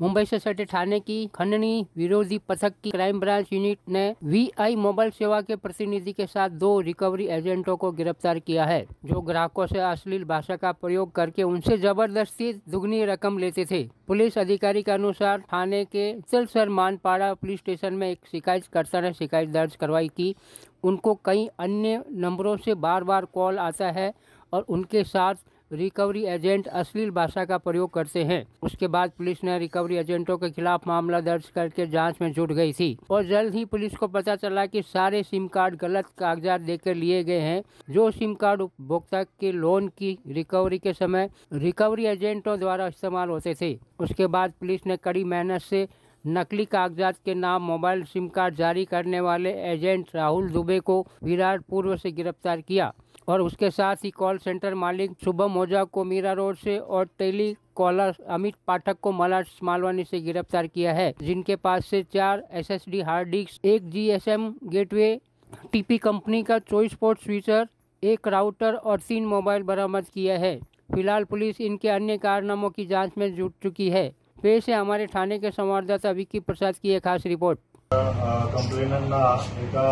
मुंबई से थाने की खंडनी विरोधी पथक की क्राइम ब्रांच यूनिट ने VI मोबाइल सेवा के प्रतिनिधि के साथ 2 रिकवरी एजेंटों को गिरफ्तार किया है, जो ग्राहकों से अश्लील भाषा का प्रयोग करके उनसे जबरदस्ती दुगनी रकम लेते थे। पुलिस अधिकारी के अनुसार थाने के चलसर मानपाड़ा पुलिस स्टेशन में एक शिकायतकर्ता ने शिकायत दर्ज करवाई कि उनको कई अन्य नंबरों से बार बार कॉल आता है और उनके साथ रिकवरी एजेंट अश्लील भाषा का प्रयोग करते हैं। उसके बाद पुलिस ने रिकवरी एजेंटों के खिलाफ मामला दर्ज करके जांच में जुट गई थी और जल्द ही पुलिस को पता चला कि सारे सिम कार्ड गलत कागजात देकर लिए गए हैं, जो सिम कार्ड उपभोक्ता के लोन की रिकवरी के समय रिकवरी एजेंटों द्वारा इस्तेमाल होते थे। उसके बाद पुलिस ने कड़ी मेहनत से नकली कागजात के नाम मोबाइल सिम कार्ड जारी करने वाले एजेंट राहुल दुबे को विराटपुर से गिरफ्तार किया और उसके साथ ही कॉल सेंटर मालिक शुभम ओझा को मीरा रोड से और टेली कॉलर अमित पाठक को मलाड मालवानी से गिरफ्तार किया है, जिनके पास से 4 SSD hard disk, 1 GSM gateway, TP company का 24 पोर्ट स्विचर, 1 राउटर और 3 मोबाइल बरामद किया है। फिलहाल पुलिस इनके अन्य कारनामों की जांच में जुट चुकी है। पेश है हमारे थाने के संवाददाता विक्की प्रसाद की एक खास रिपोर्ट। कंप्लेनंटना एका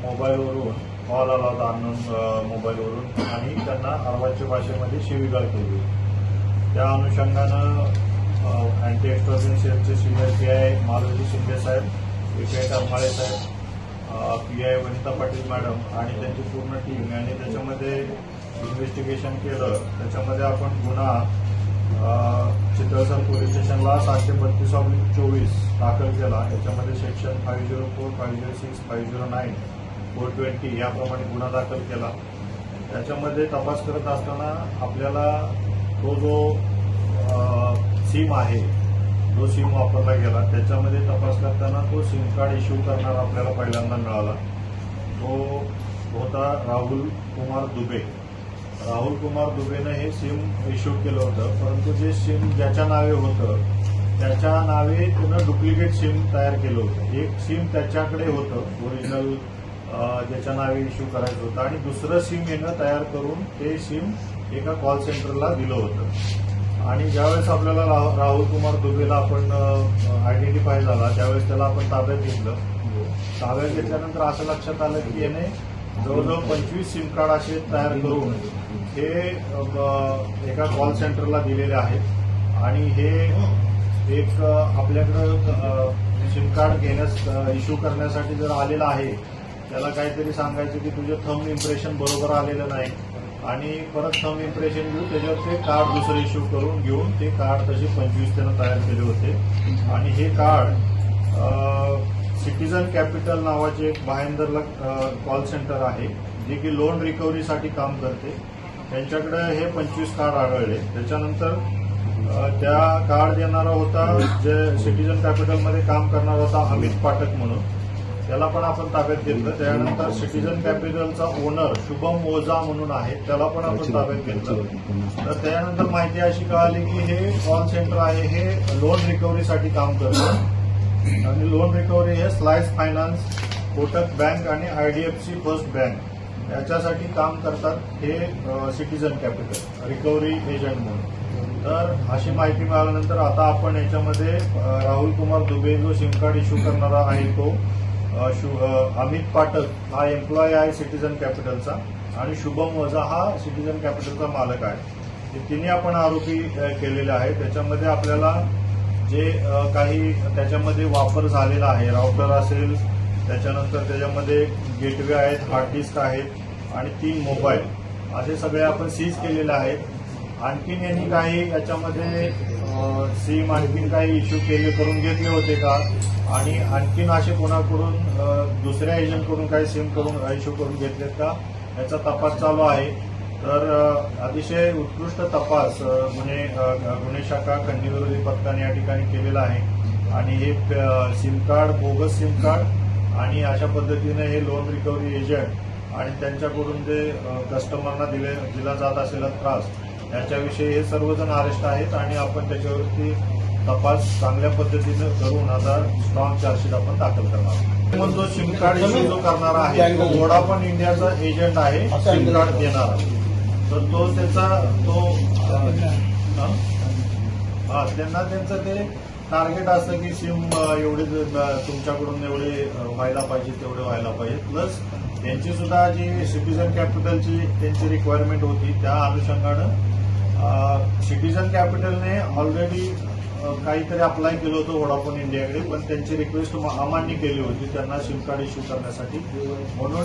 मोबाईलवरून कॉल आला होता अननोन मोबाईलवरून आणि त्यांना अर्वाच्य भाषेमध्ये शिवीगाळ केली। त्या अनुषंगानं अँटी एक्स्टॉर्शन सेलचे सिनियर PI मारुती शिंदे साहेब, PI करमाळे साहेब, PI वनिता पाटील मॅडम आणि त्यांची पूर्ण टीम यांनी त्याच्यामध्ये इन्व्हेस्टिगेशन केलं। त्याच्यामध्ये आपण गुन्हा चितळसर पोलीस स्टेशनला 732/24 दाखल केला। याच्यामध्ये सेक्शन 504, 506, 509, 420 याप्रमाणे गुन्हा दाखल केला। त्याच्यामध्ये तपास करत असताना आपल्याला तो जो सिम आहे, जो सिम वापरला गेला, त्याच्यामध्ये तपास करताना तो सिम कार्ड इश्यू करणारा आपल्याला पहिल्यांदा मिळाला। तो होता राहुल कुमार दुबे। राहुल कुमार दुबेने हे सिम इश्यू केलं होतं, परंतु जे सिम ज्याच्या नावे होतं त्याच्या नावे त्यानं डुप्लिकेट सिम तयार केलं होतं। एक सिम त्याच्याकडे होतं ओरिजिनल ज्याच्या नावे इश्यू करायचं होतं आणि दुसरं सिम यानं तयार करून ते सिम एका कॉल सेंटरला दिलं होतं। आणि ज्यावेळेस आपल्याला राहुल कुमार दुबेला आपण आयडेंटिफाय झाला त्यावेळेस त्याला आपण ताब्यात घेतलं। ताब्यात घेतल्यानंतर असं लक्षात आलं की याने जवळजवळ 25 सिम कार्ड असे तयार करून हे एका कॉल सेंटरला दिलेले आहेत आणि हे एक आपल्याकडं सिम कार्ड घेण्यास इश्यू करण्यासाठी जर आलेला आहे त्याला काहीतरी सांगायचं की तुझे थंब इम्प्रेशन बरोबर आलेलं नाही आणि परत थंब इम्प्रेशन घेऊन त्याच्यावर ते कार्ड दुसरं इश्यू करून घेऊन ते कार्ड तसे 25 त्यानं तयार केले होते। आणि हे कार्ड सिटीजन कॅपिटल नावाचे एक भायंदरला कॉल सेंटर आहे, जे की लोन रिकव्हरीसाठी काम करते। त्यांच्याकडे हे 25 कार्ड आढळले। त्याच्यानंतर त्या कार्ड देणारा होता जे सिटीजन कॅपिटलमध्ये काम करणारा होता अमित पाठक म्हणून, त्याला पण आपण ताब्यात घेतलं। त्यानंतर सिटीजन कॅपिटलचा ओनर शुभम ओझा म्हणून आहे, त्याला पण आपण ताब्यात घेतलं। तर त्यानंतर माहिती अशी कळाली की हे कॉल सेंटर आहे हे लोन रिकव्हरीसाठी काम करतं आणि लोन रिकव्हरी हे स्लाइस फायनान्स, कोटक बँक आणि IDFC फर्स्ट बँक याच्यासाठी काम करतात हे सिटीजन कॅपिटल रिकव्हरी एजंट म्हणून। तर अशी माहिती मिळाल्यानंतर आता आपण याच्यामध्ये राहुल कुमार दुबे जो सिम कार्ड इश्यू करणारा आहे तो अमित पाठक हा एम्प्लॉय आहे सिटीजन कॅपिटलचा आणि शुभम ओझा हा सिटीजन कॅपिटलचा मालक आहे। हे तिन्ही आपण आरोपी केलेले आहेत। त्याच्यामध्ये आपल्याला जे काही त्याच्यामध्ये वापर झालेला आहे, राउटर असेल, त्याच्यानंतर त्याच्यामध्ये गेटवे आहेत, हार्ड डिस्क आहेत आणि 3 मोबाईल असे सगळे आपण सीज केलेले आहेत। आणखीन यांनी काही याच्यामध्ये सिम आणखीन काही इश्यू करून घेतले होते का आणि आणखीन असे कोणाकडून दुसऱ्या एजंटकडून काही सिम करून इश्यू करून घेतलेत का याचा तपास चालू आहे। तर अतिशय उत्कृष्ट तपास गुन्हे शाखा खंडणी विरोधी पथकाने या ठिकाणी केलेला आहे आणि हे SIM card, bogus SIM card आणि अशा पद्धतीने हे लोन रिकव्हरी एजंट आणि त्यांच्याकडून जे कस्टमरना दिला जात असलेला त्रास याच्याविषयी हे सर्वजण अरेस्ट आहेत आणि आपण त्याच्यावरती तपास चांगल्या पद्धतीने करून आता स्ट्रॉंग चार्जशीट आपण दाखल करणार। पण जो सिम कार्ड इश्यू जो करणारा आहे तो वोडाफोन इंडियाचा एजंट आहे सिम कार्ड देणारा, तर त्यांना त्यांचं ते टार्गेट असतं की सिम एवढे तुमच्याकडून एवढे व्हायला पाहिजे तेवढे व्हायला पाहिजे. प्लस त्यांची सुद्धा जी सिटीजन कॅपिटलची त्यांची रिक्वायरमेंट होती त्या अनुषंगानं सिटीजन कॅपिटलने ऑलरेडी काहीतरी अप्लाय केलं होतं व्होडाफोन इंडियाकडे, पण त्यांची रिक्वेस्ट अमान्य केली होती त्यांना सिम कार्ड इश्यू करण्यासाठी. म्हणून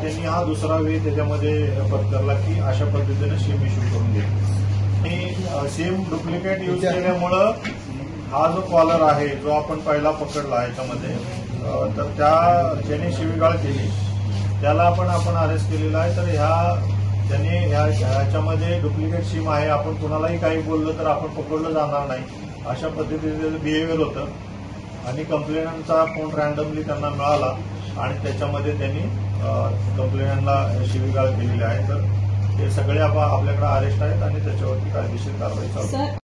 त्यांनी हा दुसरा वे त्याच्यामध्ये पत्करला की अशा पद्धतीने सिम इश्यू करून घेतली. आणि सिम डुप्लिकेट यूज केल्यामुळं हा जो कॉलर आहे जो आपण पहिला पकडला याच्यामध्ये तर ज्याने शिवीगाळ केली त्याला आपण अरेस्ट केलेला आहे. तर त्यांनी ह्याच्यामध्ये डुप्लिकेट सिम आहे, आपण कुणालाही काही बोललं तर आपण पकडलं जाणार नाही अशा पद्धतीचं बिहेवियर होतं. आणि कंप्लेनंटचा फोन रँडमली त्यांना मिळाला आणि त्याच्यामध्ये त्यांनी कंप्लेनंटला शिवीगाळ केलेली आहे. तर हे सगळे आपल्याकडे अरेस्ट आहेत आणि त्याच्यावरती कायदेशीर कारवाई चालू आहे.